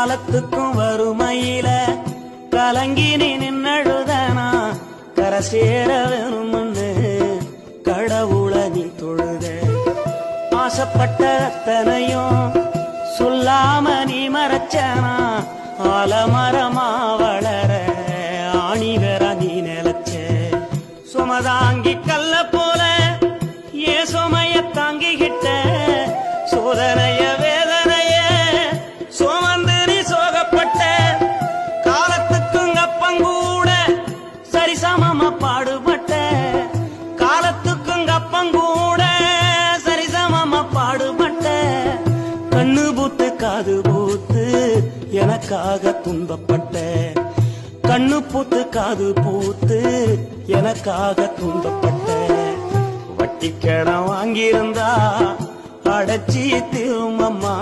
காலத்துக்கும் வறுமையில கலங்கி நீ நின்னழுதனா கரை சேர வேணும்னு கடவுளை நீ தொழுத ஆசைப்பட்ட அத்தனையும் சொல்லாம நீ மறைச்சனா ஆலமரமா வளர ஆணி வேற நீ நிலச்ச சுமதாங்கி கல்ல போல ஏ சுமைய தாங்கிக்கிட்ட சோதனைய வேதனைய சுமந்து நீ சோகப்பட்ட காலத்துக்கும் அப்பங்கூட சரிசமமா பாடுபட்ட காலத்துக்கும் அப்பங்கூட சரிசமமா பாடுபட்ட கண்ணு பூத்து காது பூத்து எனக்காக துன்பப்பட்ட கண்ணு பூத்து காது பூத்து எனக்காக துன்பப்பட்ட வட்டிக்கடன் வாங்கியிருந்தா அடைச்சி திரும்பம்மா